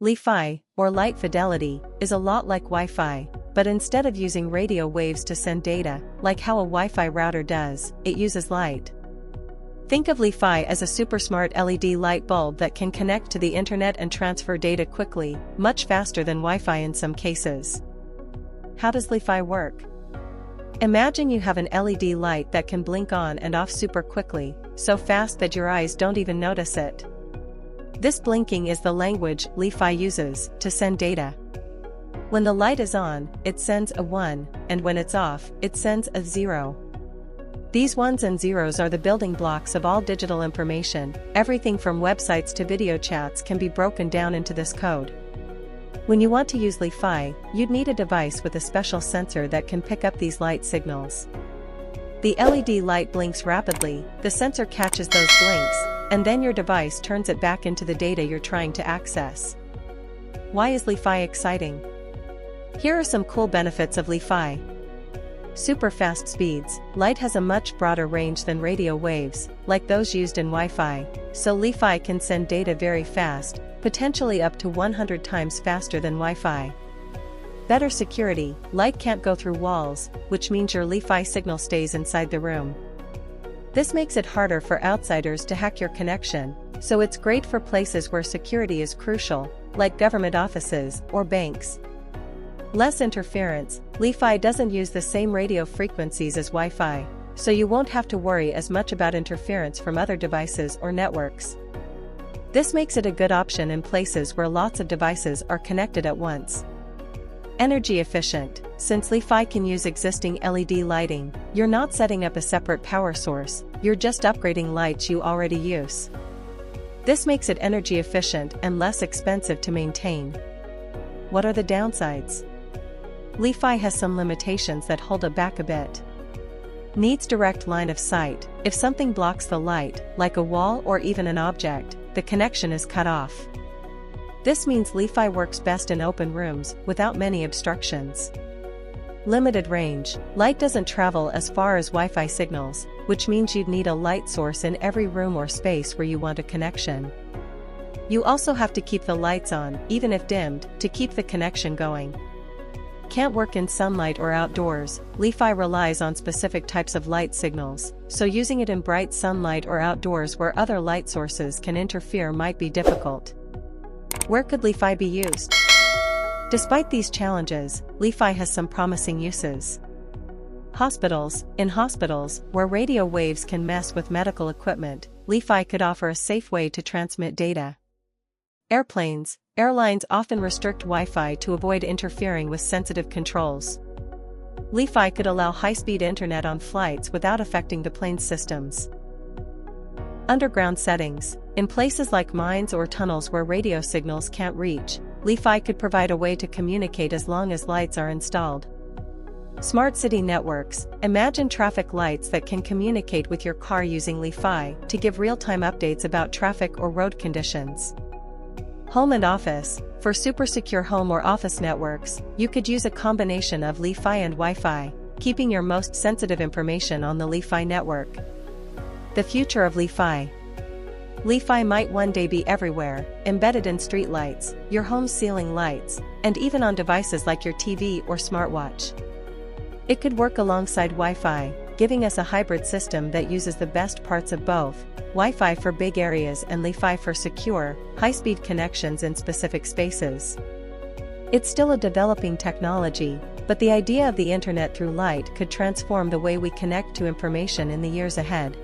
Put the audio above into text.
Li-Fi, or light fidelity, is a lot like Wi-Fi, but instead of using radio waves to send data, like how a Wi-Fi router does, it uses light. Think of Li-Fi as a super smart LED light bulb that can connect to the internet and transfer data quickly, much faster than Wi-Fi in some cases. How does Li-Fi work? Imagine you have an LED light that can blink on and off super quickly, so fast that your eyes don't even notice it. This blinking is the language Li-Fi uses to send data. When the light is on, it sends a 1, and when it's off, it sends a 0. These ones and zeros are the building blocks of all digital information. Everything from websites to video chats can be broken down into this code. When you want to use Li-Fi, you'd need a device with a special sensor that can pick up these light signals. The LED light blinks rapidly, the sensor catches those blinks, and then your device turns it back into the data you're trying to access. Why is Li-Fi exciting? Here are some cool benefits of Li-Fi. Super fast speeds. Light has a much broader range than radio waves, like those used in Wi-Fi, so Li-Fi can send data very fast, potentially up to 100 times faster than Wi-Fi. Better security. Light can't go through walls, which means your Li-Fi signal stays inside the room. This makes it harder for outsiders to hack your connection, so it's great for places where security is crucial, like government offices or banks. Less interference. Li-Fi doesn't use the same radio frequencies as Wi-Fi, so you won't have to worry as much about interference from other devices or networks. This makes it a good option in places where lots of devices are connected at once. Energy efficient. Since Li-Fi can use existing LED lighting, you're not setting up a separate power source, you're just upgrading lights you already use. This makes it energy efficient and less expensive to maintain. What are the downsides? Li-Fi has some limitations that hold it back a bit. Needs direct line of sight. If something blocks the light, like a wall or even an object, the connection is cut off. This means Li-Fi works best in open rooms, without many obstructions. Limited range. Light doesn't travel as far as Wi-Fi signals, which means you'd need a light source in every room or space where you want a connection. You also have to keep the lights on, even if dimmed, to keep the connection going. Can't work in sunlight or outdoors. Li-Fi relies on specific types of light signals, so using it in bright sunlight or outdoors where other light sources can interfere might be difficult. Where could Li-Fi be used? Despite these challenges, Li-Fi has some promising uses. Hospitals. In hospitals, where radio waves can mess with medical equipment, Li-Fi could offer a safe way to transmit data. Airplanes. Airlines often restrict Wi-Fi to avoid interfering with sensitive controls. Li-Fi could allow high-speed internet on flights without affecting the plane's systems. Underground settings. In places like mines or tunnels where radio signals can't reach, Li-Fi could provide a way to communicate as long as lights are installed. Smart city networks. Imagine traffic lights that can communicate with your car using Li-Fi to give real-time updates about traffic or road conditions. Home and office. For super secure home or office networks, you could use a combination of Li-Fi and Wi-Fi, keeping your most sensitive information on the Li-Fi network. The future of Li-Fi. Li-Fi might one day be everywhere, embedded in streetlights, your home's ceiling lights, and even on devices like your TV or smartwatch. It could work alongside Wi-Fi, giving us a hybrid system that uses the best parts of both, Wi-Fi for big areas and Li-Fi for secure, high-speed connections in specific spaces. It's still a developing technology, but the idea of the internet through light could transform the way we connect to information in the years ahead.